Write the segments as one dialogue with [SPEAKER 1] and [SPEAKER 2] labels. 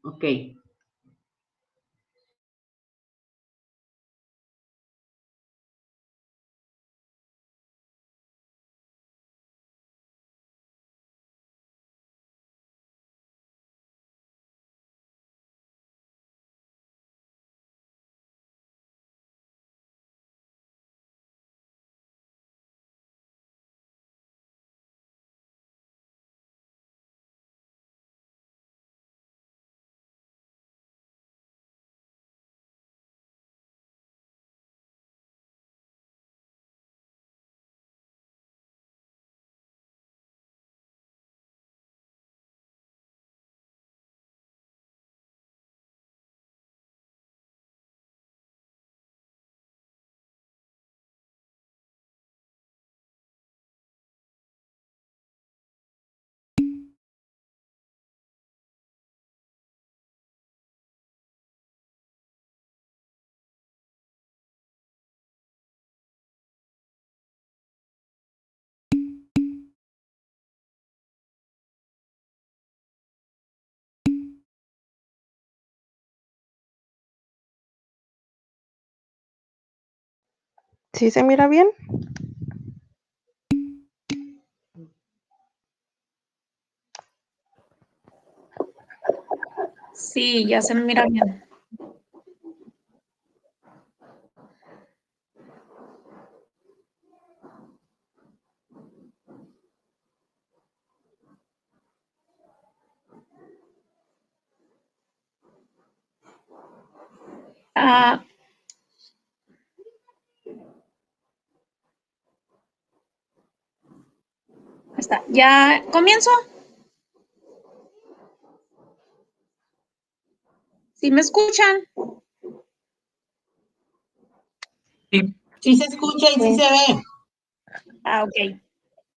[SPEAKER 1] Ok.
[SPEAKER 2] ¿Sí se mira bien?
[SPEAKER 3] Sí, ya se mira bien. Ah, está. ¿Ya comienzo? ¿Sí me escuchan?
[SPEAKER 1] Sí se escucha y sí se ve.
[SPEAKER 3] Ok.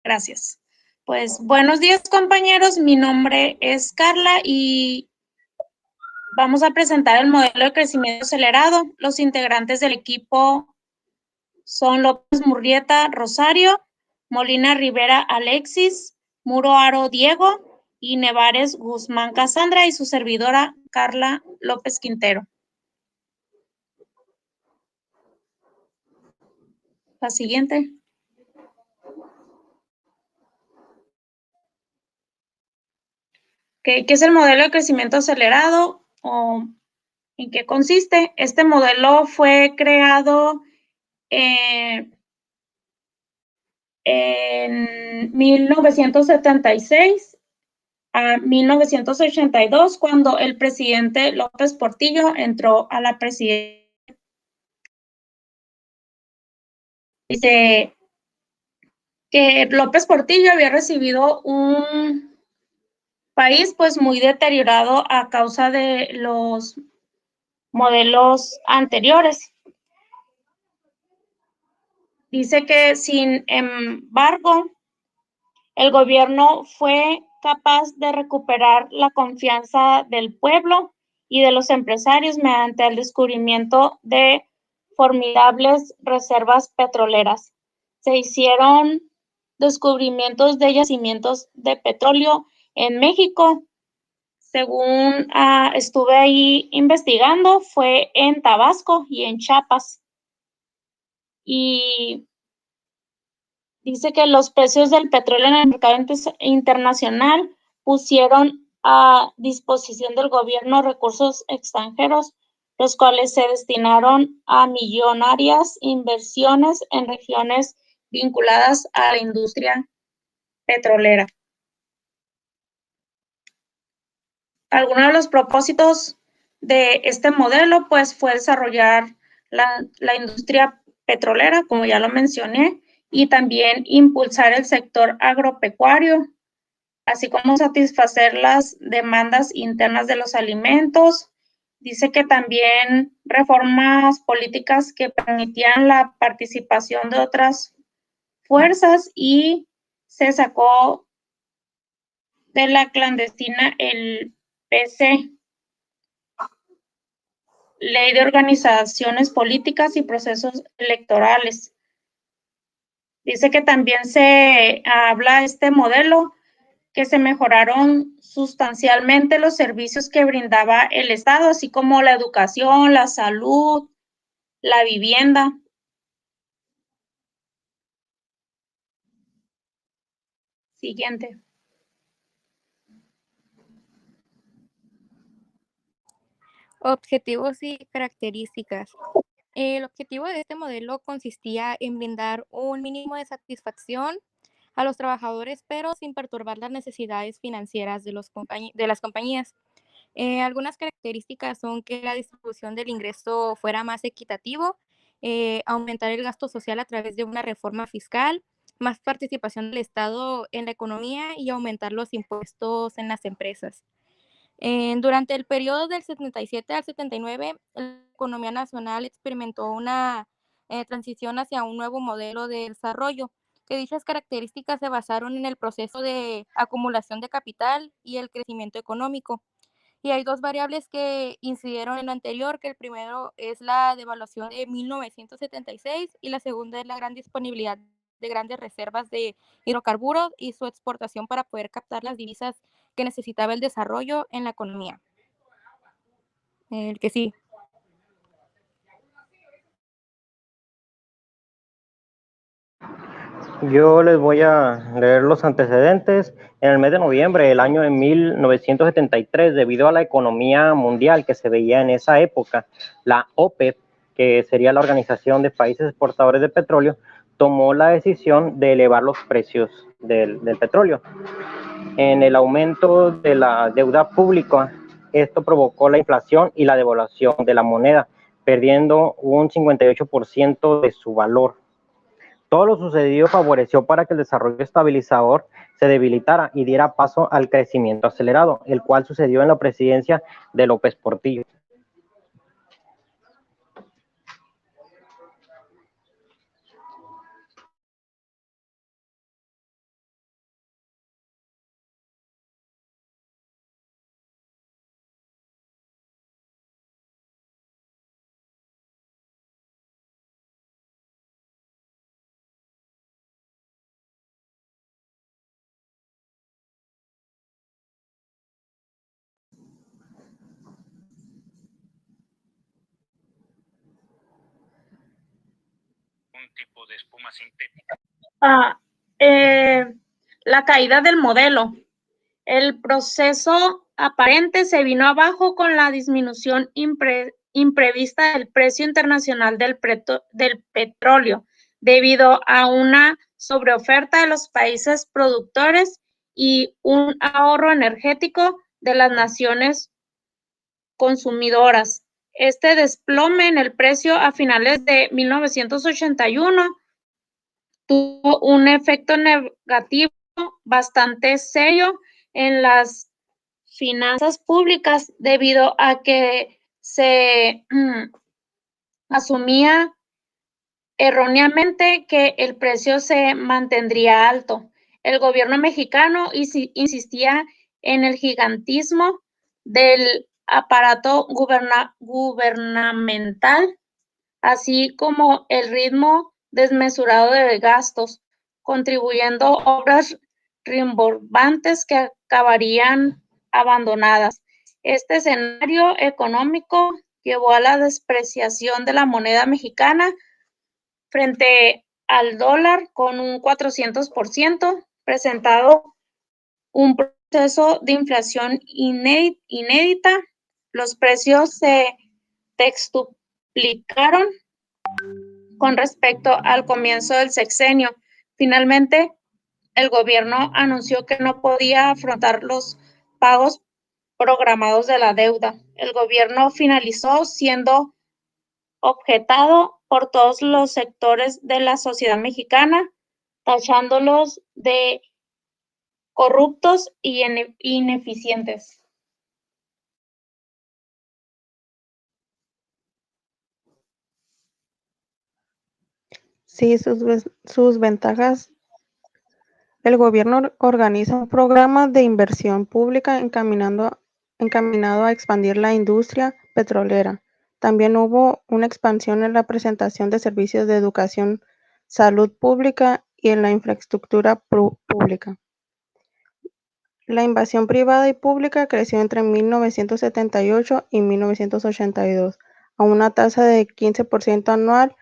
[SPEAKER 3] Gracias. Pues buenos días, compañeros. Mi nombre es Carla y vamos a presentar el modelo de crecimiento acelerado. Los integrantes del equipo son López Murrieta Rosario, Molina Rivera Alexis, Muro Aro Diego y Nevares Guzmán Casandra y su servidora Carla López Quintero. La siguiente. ¿Qué es el modelo de crecimiento acelerado o en qué consiste? Este modelo fue creado en 1976 a 1982, cuando el presidente López Portillo entró a la presidencia. Dice que López Portillo había recibido un país pues muy deteriorado a causa de los modelos anteriores. Dice que, sin embargo, el gobierno fue capaz de recuperar la confianza del pueblo y de los empresarios mediante el descubrimiento de formidables reservas petroleras. Se hicieron descubrimientos de yacimientos de petróleo en México. Según estuve ahí investigando, fue en Tabasco y en Chiapas. Y dice que los precios del petróleo en el mercado internacional pusieron a disposición del gobierno recursos extranjeros, los cuales se destinaron a millonarias inversiones en regiones vinculadas a la industria petrolera. Algunos de los propósitos de este modelo pues fue desarrollar la industria petrolera, como ya lo mencioné, y también impulsar el sector agropecuario, así como satisfacer las demandas internas de los alimentos. Dice que también reformas políticas que permitían la participación de otras fuerzas y se sacó de la clandestina el PC, Ley de Organizaciones Políticas y Procesos Electorales. Dice que también se habla este modelo que se mejoraron sustancialmente los servicios que brindaba el Estado, así como la educación, la salud, la vivienda. Siguiente.
[SPEAKER 4] Objetivos y características. El objetivo de este modelo consistía en brindar un mínimo de satisfacción a los trabajadores, pero sin perturbar las necesidades financieras de las compañías. Algunas características son que la distribución del ingreso fuera más equitativo, aumentar el gasto social a través de una reforma fiscal, más participación del Estado en la economía y aumentar los impuestos en las empresas. Durante el periodo del 77 al 79, la economía nacional experimentó una transición hacia un nuevo modelo de desarrollo, que dichas características se basaron en el proceso de acumulación de capital y el crecimiento económico. Y hay dos variables que incidieron en lo anterior, que el primero es la devaluación de 1976 y la segunda es la gran disponibilidad de grandes reservas de hidrocarburos y su exportación para poder captar las divisas que necesitaba el desarrollo en la economía. El que sí.
[SPEAKER 5] Yo les voy a leer los antecedentes. En el mes de noviembre del año de 1973, debido a la economía mundial que se veía en esa época, la OPEP, que sería la Organización de Países Exportadores de Petróleo, tomó la decisión de elevar los precios del petróleo. En el aumento de la deuda pública, esto provocó la inflación y la devaluación de la moneda, perdiendo un 58% de su valor. Todo lo sucedido favoreció para que el desarrollo estabilizador se debilitara y diera paso al crecimiento acelerado, el cual sucedió en la presidencia de López Portillo.
[SPEAKER 6] Un tipo de espuma sintética.
[SPEAKER 3] La caída del modelo. El proceso aparente se vino abajo con la disminución imprevista del precio internacional del petróleo, debido a una sobreoferta de los países productores y un ahorro energético de las naciones consumidoras. Este desplome en el precio a finales de 1981 tuvo un efecto negativo bastante serio en las finanzas públicas, debido a que se asumía erróneamente que el precio se mantendría alto. El gobierno mexicano insistía en el gigantismo del aparato gubernamental, así como el ritmo desmesurado de gastos, contribuyendo obras rimbombantes que acabarían abandonadas. Este escenario económico llevó a la despreciación de la moneda mexicana frente al dólar con un 400%, presentado un proceso de inflación inédita. Los precios se sextuplicaron con respecto al comienzo del sexenio. Finalmente, el gobierno anunció que no podía afrontar los pagos programados de la deuda. El gobierno finalizó siendo objetado por todos los sectores de la sociedad mexicana, tachándolos de corruptos y ineficientes.
[SPEAKER 2] Sí, sus ventajas. El gobierno organiza un programa de inversión pública encaminado a expandir la industria petrolera. También hubo una expansión en la presentación de servicios de educación, salud pública y en la infraestructura pública. La inversión privada y pública creció entre 1978 y 1982 a una tasa de 15% anual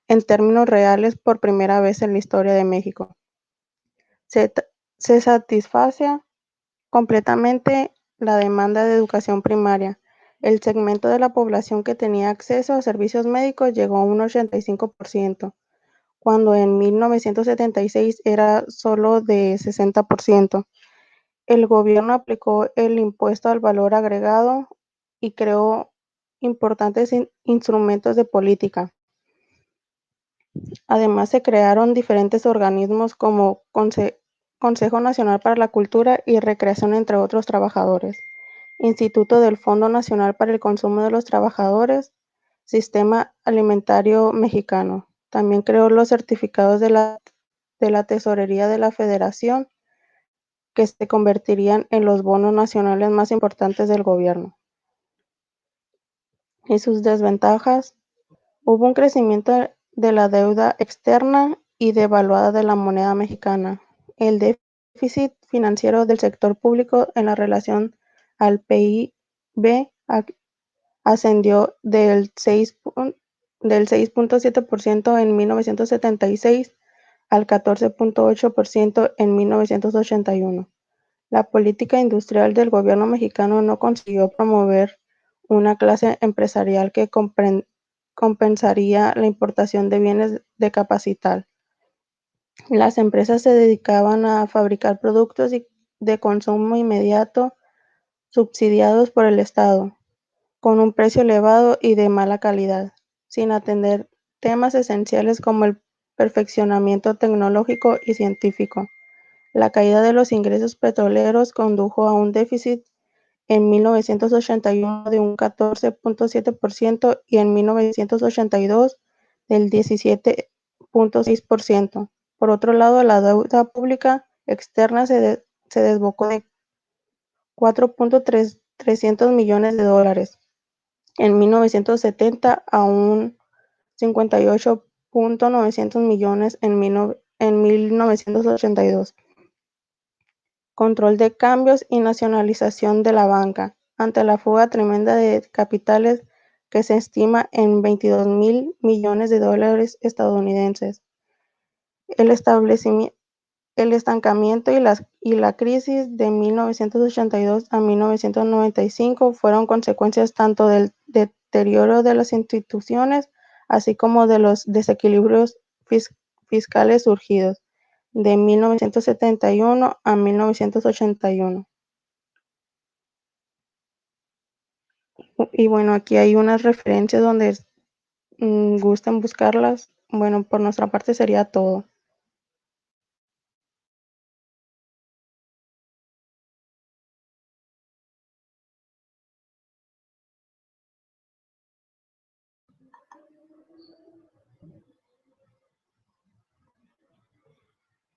[SPEAKER 2] en términos reales por primera vez en la historia de México. Se satisface completamente la demanda de educación primaria. El segmento de la población que tenía acceso a servicios médicos llegó a un 85%, cuando en 1976 era solo de 60%. El gobierno aplicó el impuesto al valor agregado y creó importantes instrumentos de política. Además, se crearon diferentes organismos como Consejo Nacional para la Cultura y Recreación, entre otros trabajadores, Instituto del Fondo Nacional para el Consumo de los Trabajadores, Sistema Alimentario Mexicano. También creó los certificados de la Tesorería de la Federación, que se convertirían en los bonos nacionales más importantes del gobierno. Y sus desventajas: hubo un crecimiento de la deuda externa y devaluada de la moneda mexicana. El déficit financiero del sector público en la relación al PIB ascendió del 6.7% en 1976 al 14.8% en 1981. La política industrial del gobierno mexicano no consiguió promover una clase empresarial que compensaría la importación de bienes de capital. Las empresas se dedicaban a fabricar productos de consumo inmediato subsidiados por el Estado, con un precio elevado y de mala calidad, sin atender temas esenciales como el perfeccionamiento tecnológico y científico. La caída de los ingresos petroleros condujo a un déficit en 1981 de un 14.7% y en 1982 del 17.6%. Por otro lado, la deuda pública externa se desbocó de 4.300 millones de dólares en 1970 a un 58.900 millones en 1982. Control de cambios y nacionalización de la banca. Ante la fuga tremenda de capitales que se estima en 22,000 millones de dólares estadounidenses, el estancamiento y la crisis de 1982 a 1995 fueron consecuencias tanto del deterioro de las instituciones, así como de los desequilibrios fiscales surgidos de 1971 a 1981. Y bueno, aquí hay unas referencias donde gusten buscarlas. Bueno, por nuestra parte sería todo.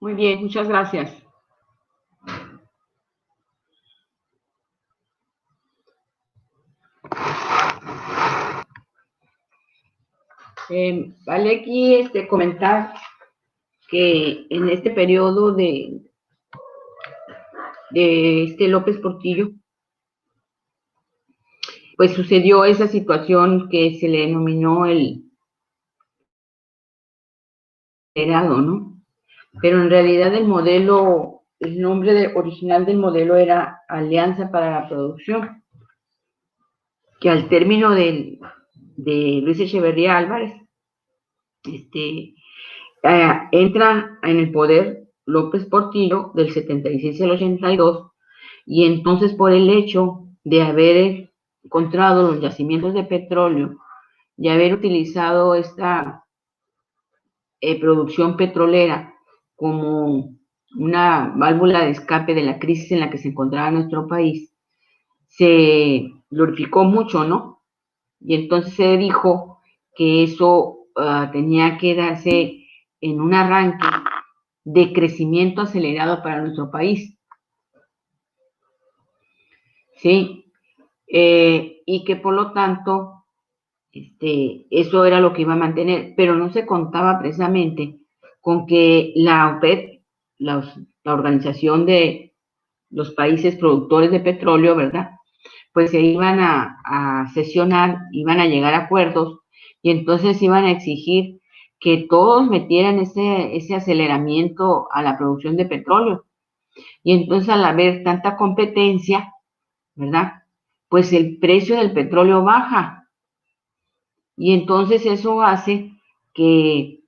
[SPEAKER 7] Muy bien, muchas gracias. Vale aquí comentar que en este periodo de López Portillo, pues sucedió esa situación que se le denominó el herado, ¿no? Pero en realidad el nombre original del modelo era Alianza para la Producción, que al término de Luis Echeverría Álvarez, entra en el poder López Portillo del 76 al 82, y entonces por el hecho de haber encontrado los yacimientos de petróleo y haber utilizado esta producción petrolera como una válvula de escape de la crisis en la que se encontraba nuestro país, se glorificó mucho, ¿no? Y entonces se dijo que eso tenía que darse en un arranque de crecimiento acelerado para nuestro país. ¿Sí? Y que por lo tanto, eso era lo que iba a mantener, pero no se contaba precisamente con que la OPEP, la Organización de los países productores de petróleo, ¿verdad? Pues se iban a sesionar, iban a llegar a acuerdos y entonces iban a exigir que todos metieran ese aceleramiento a la producción de petróleo. Y entonces al haber tanta competencia, ¿verdad? Pues el precio del petróleo baja. Y entonces eso hace que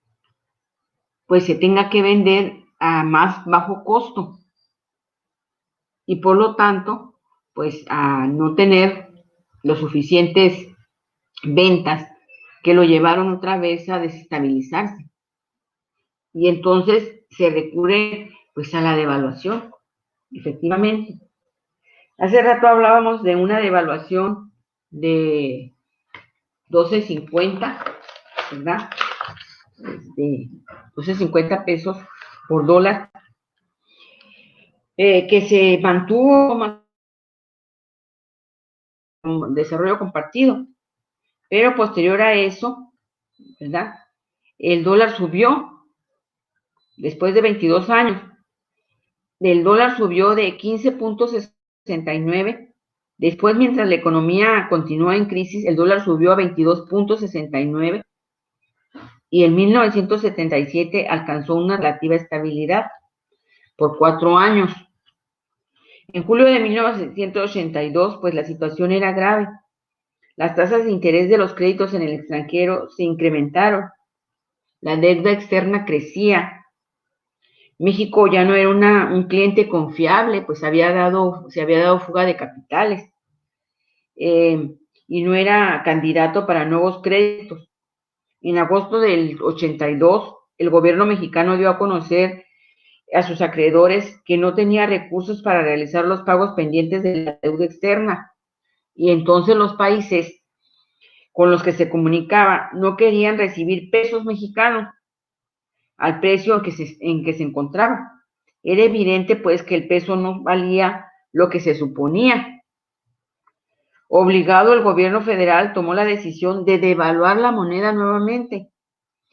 [SPEAKER 7] pues se tenga que vender a más bajo costo. Y por lo tanto, pues a no tener los suficientes ventas que lo llevaron otra vez a desestabilizarse. Y entonces se recurre pues a la devaluación, efectivamente. Hace rato hablábamos de una devaluación de 12.50, ¿verdad? 12.50 pesos por dólar, que se mantuvo como desarrollo compartido, pero posterior a eso, ¿verdad? El dólar subió después de 22 años. El dólar subió de 15.69. Después, mientras la economía continúa en crisis, el dólar subió a 22.69 y en 1977 alcanzó una relativa estabilidad por 4 años. En julio de 1982, pues la situación era grave. Las tasas de interés de los créditos en el extranjero se incrementaron. La deuda externa crecía. México ya no era un cliente confiable, pues se había dado fuga de capitales y no era candidato para nuevos créditos. En agosto del 82, el gobierno mexicano dio a conocer a sus acreedores que no tenía recursos para realizar los pagos pendientes de la deuda externa. Y entonces los países con los que se comunicaba no querían recibir pesos mexicanos al precio en que se encontraba. Era evidente, pues, que el peso no valía lo que se suponía. Obligado, el gobierno federal tomó la decisión de devaluar la moneda nuevamente.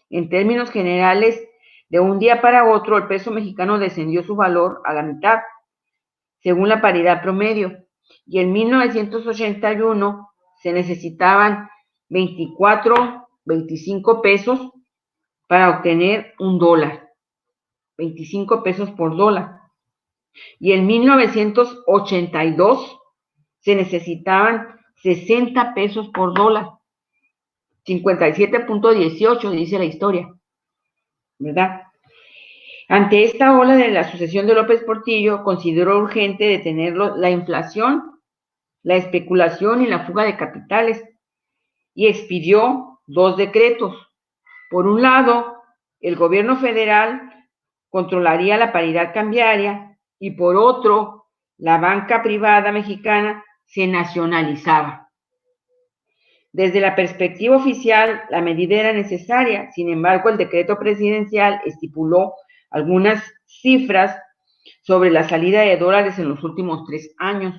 [SPEAKER 7] En términos generales, de un día para otro, el peso mexicano descendió su valor a la mitad, según la paridad promedio. Y en 1981 se necesitaban 24, 25 pesos para obtener un dólar. 25 pesos por dólar. Y en 1982 se necesitaban 60 pesos por dólar. 57.18 dice la historia, ¿verdad? Ante esta ola de la sucesión de López Portillo, consideró urgente detener la inflación, la especulación y la fuga de capitales y expidió 2 decretos. Por un lado, el gobierno federal controlaría la paridad cambiaria y por otro, la banca privada mexicana se nacionalizaba. Desde la perspectiva oficial, la medida era necesaria. Sin embargo, el decreto presidencial estipuló algunas cifras sobre la salida de dólares en los últimos 3 años.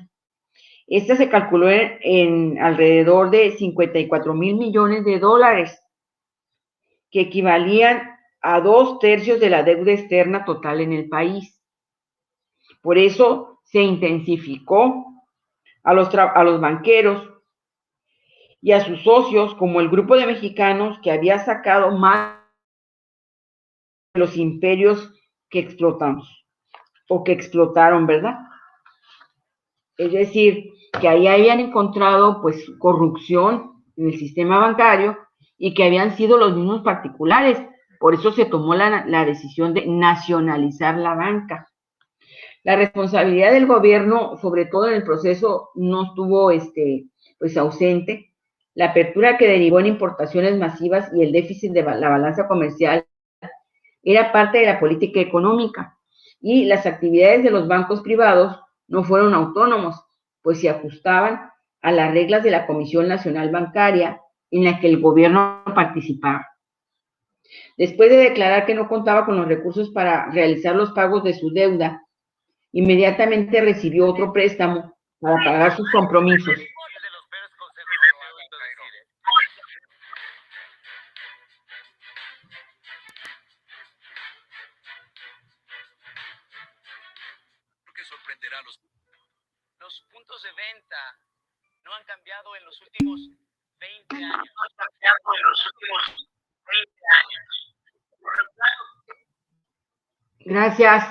[SPEAKER 7] Esta se calculó en alrededor de 54,000 millones de dólares, que equivalían a 2/3 de la deuda externa total en el país. Por eso se intensificó a los banqueros y a sus socios como el grupo de mexicanos que había sacado más de los imperios que explotamos o que explotaron, ¿verdad? Es decir, que ahí habían encontrado pues corrupción en el sistema bancario y que habían sido los mismos particulares. Por eso se tomó la decisión de nacionalizar la banca. La responsabilidad del gobierno, sobre todo en el proceso, no estuvo pues ausente. La apertura que derivó en importaciones masivas y el déficit de la balanza comercial era parte de la política económica y las actividades de los bancos privados no fueron autónomos, pues se ajustaban a las reglas de la Comisión Nacional Bancaria en la que el gobierno participaba. Después de declarar que no contaba con los recursos para realizar los pagos de su deuda, inmediatamente recibió otro préstamo para pagar sus compromisos.
[SPEAKER 6] Que sorprenderá a los los puntos de venta no han cambiado en los últimos 20 años.
[SPEAKER 7] Gracias.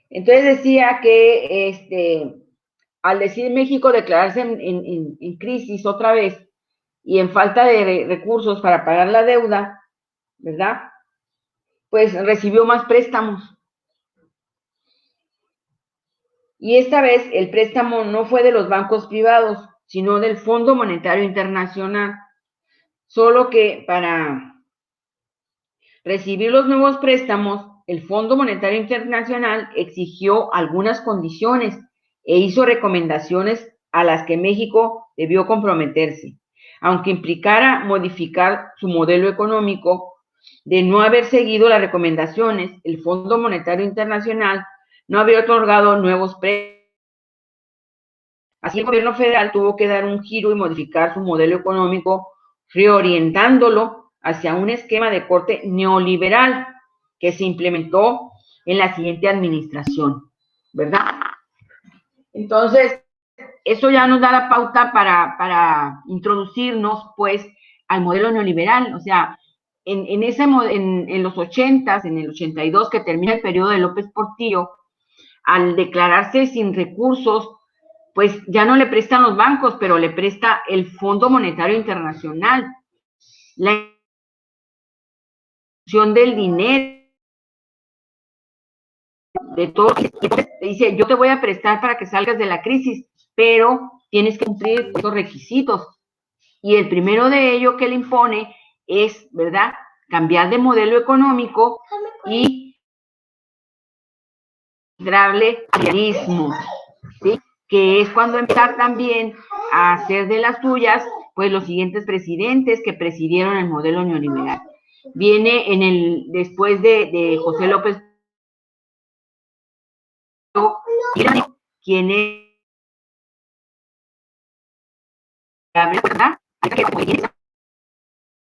[SPEAKER 7] Entonces decía que al decir México declararse en crisis otra vez y en falta de recursos para pagar la deuda, ¿verdad? Pues recibió más préstamos. Y esta vez el préstamo no fue de los bancos privados, sino del Fondo Monetario Internacional. Solo que para recibir los nuevos préstamos, el Fondo Monetario Internacional exigió algunas condiciones e hizo recomendaciones a las que México debió comprometerse, aunque implicara modificar su modelo económico. De no haber seguido las recomendaciones, el Fondo Monetario Internacional no habría otorgado nuevos préstamos. Así el gobierno federal tuvo que dar un giro y modificar su modelo económico, reorientándolo hacia un esquema de corte neoliberal que se implementó en la siguiente administración, ¿verdad? Entonces, eso ya nos da la pauta para introducirnos, pues, al modelo neoliberal. O sea, en los 80s, en el 82, que termina el periodo de López Portillo, al declararse sin recursos, pues ya no le prestan los bancos, pero le presta el Fondo Monetario Internacional. La institución del dinero, de todo, te dice, yo te voy a prestar para que salgas de la crisis, pero tienes que cumplir esos requisitos. Y el primero de ellos que le impone es, ¿verdad?, cambiar de modelo económico y darle realismo, ¿sí? Que es cuando empezar también a hacer de las suyas, pues, los siguientes presidentes que presidieron el modelo neoliberal. Viene después de José López, quien es, ¿verdad?